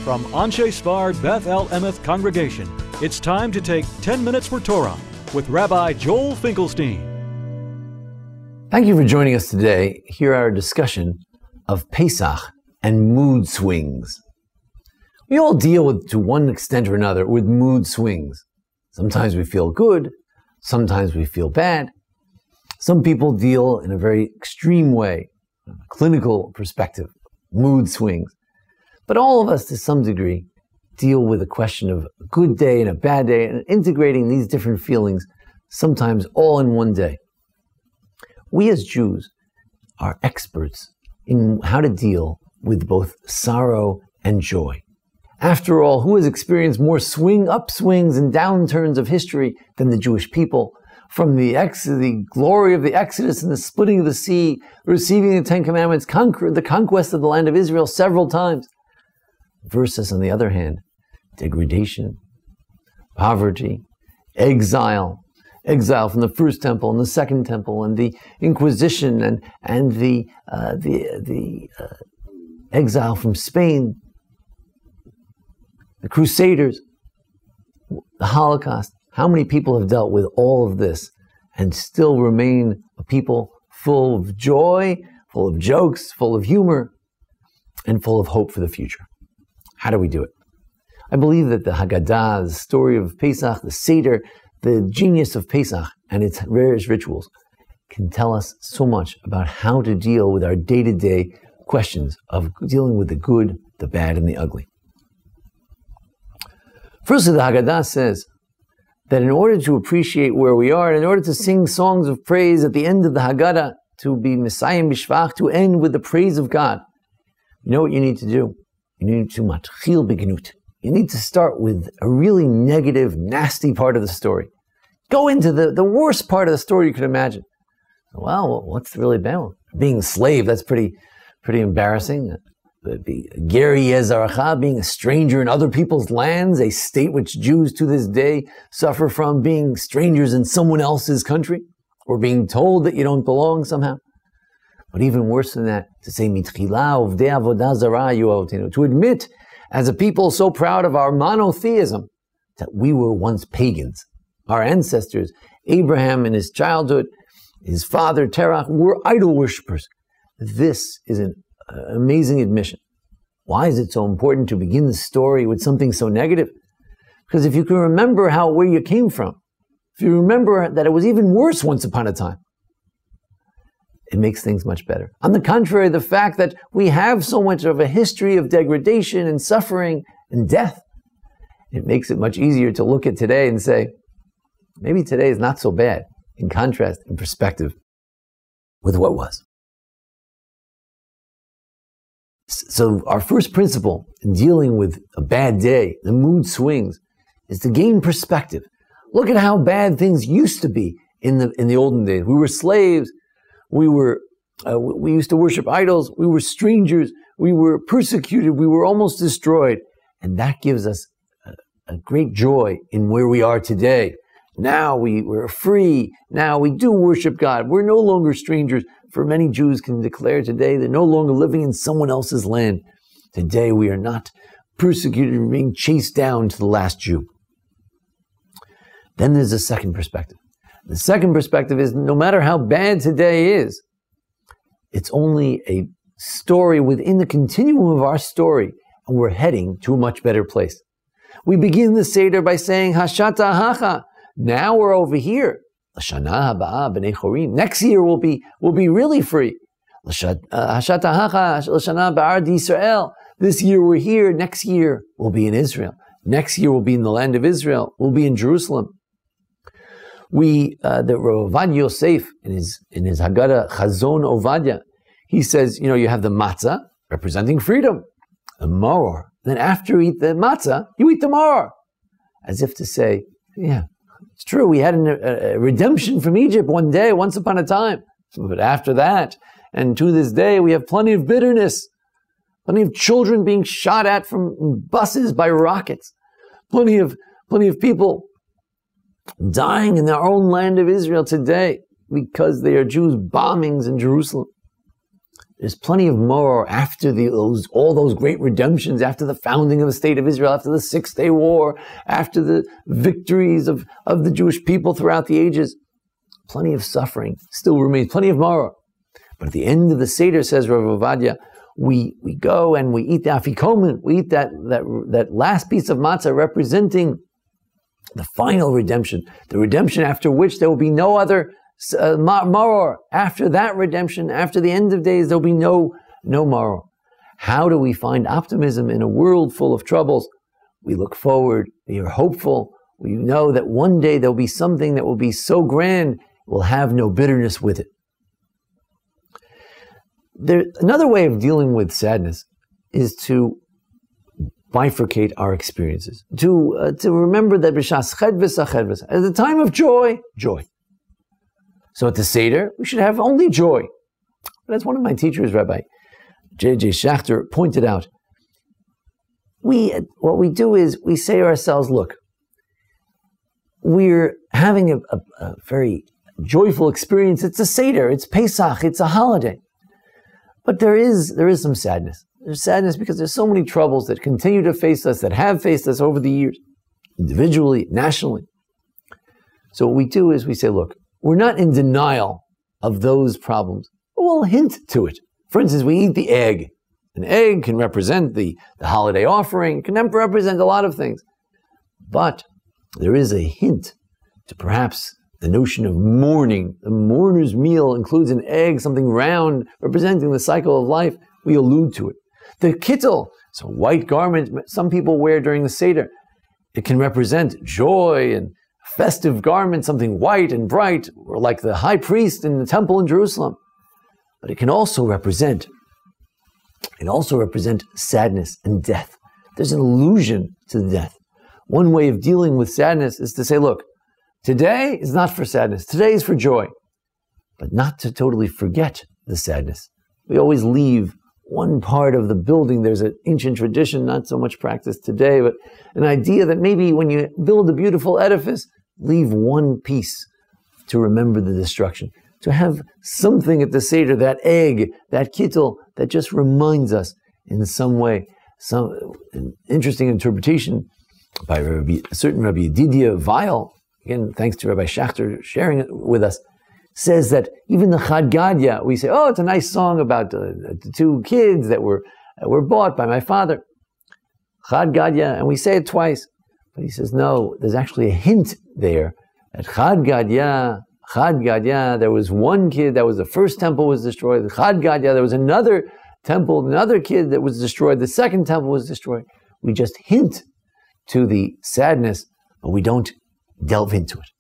From Anshe Sfard Beth El Emeth Congregation, it's time to take 10 Minutes for Torah with Rabbi Joel Finkelstein. Thank you for joining us today. Here our discussion of Pesach and mood swings. We all deal with, to one extent or another, with mood swings. Sometimes we feel good, sometimes we feel bad. Some people deal in a very extreme way, a clinical perspective, mood swings. But all of us, to some degree, deal with the question of a good day and a bad day and integrating these different feelings, sometimes all in one day. We as Jews are experts in how to deal with both sorrow and joy. After all, who has experienced more upswings and downturns of history than the Jewish people? From the glory of the Exodus and the splitting of the sea, receiving the Ten Commandments, the conquest of the land of Israel several times, versus, on the other hand, degradation, poverty, exile from the first temple and the second temple, and the Inquisition and the exile from Spain, the Crusaders, the Holocaust. How many people have dealt with all of this and still remain a people full of joy, full of jokes, full of humor, and full of hope for the future? How do we do it? I believe that the Haggadah, the story of Pesach, the Seder, the genius of Pesach and its various rituals can tell us so much about how to deal with our day-to-day questions of dealing with the good, the bad, and the ugly. Firstly, the Haggadah says that in order to appreciate where we are, and in order to sing songs of praise at the end of the Haggadah, to be Mesayim B'Shvach, to end with the praise of God, you know what you need to do? You need to matchil begnut. You need to start with a really negative, nasty part of the story. Go into the worst part of the story you could imagine. Well, what's really bad? Being a slave, that's pretty embarrassing. Geri Yezarcha, being a stranger in other people's lands, a state which Jews to this day suffer from, being strangers in someone else's country, or being told that you don't belong somehow. But even worse than that, to say mitchila uvdei avodah zarah hayu avotenu, to admit as a people so proud of our monotheism that we were once pagans. Our ancestors, Abraham in his childhood, his father Terach, were idol worshippers. This is an amazing admission. Why is it so important to begin the story with something so negative? Because if you can remember where you came from, if you remember that it was even worse once upon a time, it makes things much better. On the contrary, the fact that we have so much of a history of degradation and suffering and death, it makes it much easier to look at today and say, maybe today is not so bad, in contrast, in perspective with what was. So our first principle in dealing with a bad day, the mood swings, is to gain perspective. Look at how bad things used to be in the olden days. We were slaves. We used to worship idols. We were strangers. We were persecuted. We were almost destroyed. And that gives us a great joy in where we are today. Now we're free. Now we do worship God. We're no longer strangers. For many Jews can declare today they're no longer living in someone else's land. Today we are not persecuted and being chased down to the last Jew. Then there's a second perspective. The second perspective is no matter how bad today is, it's only a story within the continuum of our story, and we're heading to a much better place. We begin the Seder by saying, Hashata Hacha. Now we're over here. L'shana haba b'nei chorim. Next year we'll be really free. Hashata Hacha l'shana ba'ard Yisrael. This year we're here. Next year we'll be in Israel. Next year we'll be in the land of Israel. We'll be in Jerusalem. The Rav Ovadia Yosef in his Haggadah Chazon Ovadia, he says, you have the matzah representing freedom, the maror. Then after you eat the matzah, you eat the maror, as if to say, yeah, it's true. We had a redemption from Egypt one day, once upon a time, but after that, and to this day, we have plenty of bitterness, plenty of children being shot at from buses by rockets, plenty of people dying in their own land of Israel today because they are Jews, bombings in Jerusalem. There's plenty of more after all those great redemptions, after the founding of the State of Israel, after the 6-Day War, after the victories of the Jewish people throughout the ages. Plenty of suffering still remains, plenty of maror. But at the end of the Seder, says Rav Ovadia, we go and we eat the afikomen, we eat that last piece of matzah representing the final redemption, the redemption after which there will be no other maror. After that redemption, after the end of days, there will be no maror. How do we find optimism in a world full of troubles? We look forward, we are hopeful, we know that one day there will be something that will be so grand, we'll have no bitterness with it. Another way of dealing with sadness is to bifurcate our experiences, to remember that b'shas chedves achedves, at the time of joy, joy. So at the Seder, we should have only joy. But as one of my teachers, Rabbi J.J. Schachter, pointed out, what we do is we say to ourselves, look, we're having a very joyful experience. It's a Seder, it's Pesach, it's a holiday. But there is some sadness. There's sadness because there's so many troubles that continue to face us, that have faced us over the years, individually, nationally. So what we do is we say, look, we're not in denial of those problems, but we'll hint to it. For instance, we eat the egg. An egg can represent the holiday offering, can represent a lot of things. But there is a hint to perhaps the notion of mourning. The mourner's meal includes an egg, something round, representing the cycle of life. We allude to it. The kittel, it's a white garment some people wear during the Seder. It can represent joy and festive garment, something white and bright, or like the high priest in the temple in Jerusalem. But it can also represent sadness and death. There's an allusion to the death. One way of dealing with sadness is to say, look, today is not for sadness. Today is for joy. But not to totally forget the sadness. We always leave one part of the building. There's an ancient tradition, not so much practiced today, but an idea that maybe when you build a beautiful edifice, leave one piece to remember the destruction. To have something at the Seder, that egg, that kittel, that just reminds us in some way. An interesting interpretation by a certain Rabbi Yedidia Weil, again, thanks to Rabbi Schachter sharing it with us, says that even the Chad Gadya, we say, oh, it's a nice song about the two kids that were bought by my father. Chad Gadya, and we say it twice. But he says, no, there's actually a hint there. At Chad Gadya, there was one kid, that was the first temple was destroyed. The Chad Gadya, there was another temple, another kid that was destroyed. The second temple was destroyed. We just hint to the sadness, but we don't delve into it.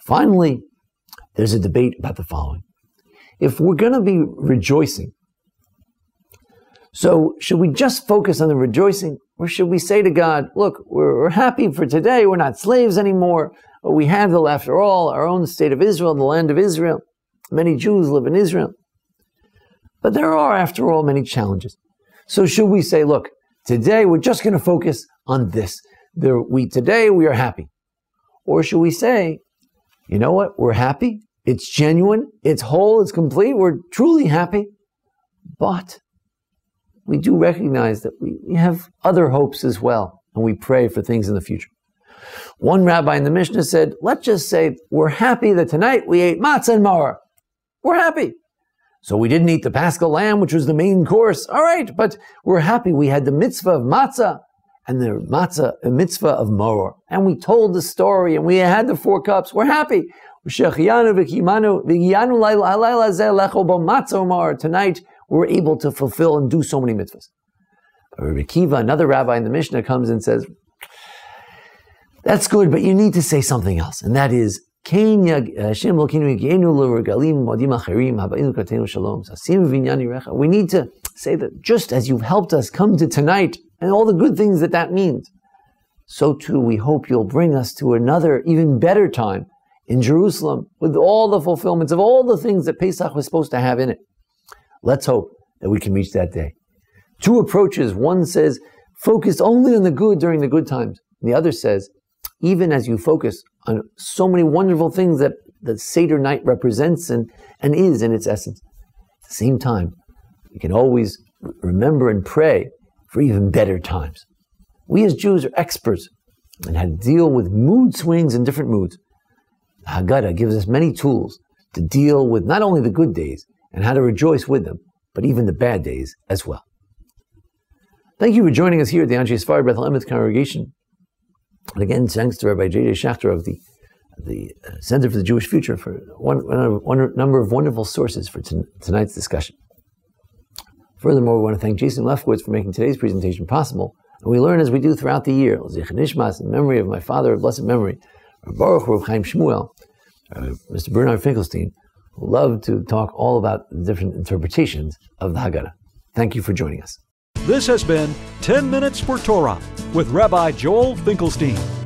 Finally, there's a debate about the following. If we're going to be rejoicing, so should we just focus on the rejoicing, or should we say to God, look, we're happy for today, we're not slaves anymore, but we handle, after all, our own state of Israel, the land of Israel. Many Jews live in Israel. But there are, after all, many challenges. So should we say, look, today we're just going to focus on this. Today we are happy. Or should we say, you know what, we're happy, it's genuine, it's whole, it's complete, we're truly happy, but we do recognize that we have other hopes as well, and we pray for things in the future. One rabbi in the Mishnah said, let's just say we're happy that tonight we ate matzah and maror. We're happy. So we didn't eat the Paschal lamb, which was the main course. All right, but we're happy we had the mitzvah of matzah and the mitzvah of maror. And we told the story, and we had the 4 cups. We're happy. Tonight, we're able to fulfill and do so many mitzvahs. Rabbi Kiva, another rabbi in the Mishnah, comes and says, that's good, but you need to say something else. And that is, we need to say that just as you've helped us come to tonight and all the good things that means, so too we hope you'll bring us to another, even better time in Jerusalem with all the fulfillments of all the things that Pesach was supposed to have in it. Let's hope that we can reach that day. 2 approaches. One says, focus only on the good during the good times. And the other says, even as you focus on so many wonderful things that Seder night represents and is in its essence, at the same time, we can always remember and pray for even better times. We as Jews are experts in how to deal with mood swings in different moods. The Haggadah gives us many tools to deal with not only the good days and how to rejoice with them, but even the bad days as well. Thank you for joining us here at the Anshe Sfard Beth El Emet congregation. And again, thanks to Rabbi J.J. Schachter of the Center for the Jewish Future for one number of wonderful sources for tonight's discussion. Furthermore, we want to thank Jason Lefkowitz for making today's presentation possible. And we learn as we do throughout the year, Nishmas, in memory of my father of blessed memory, Baruch Rav Chaim Shmuel, Mr. Bernard Finkelstein, who loved to talk all about the different interpretations of the Haggadah. Thank you for joining us. This has been 10 Minutes for Torah with Rabbi Joel Finkelstein.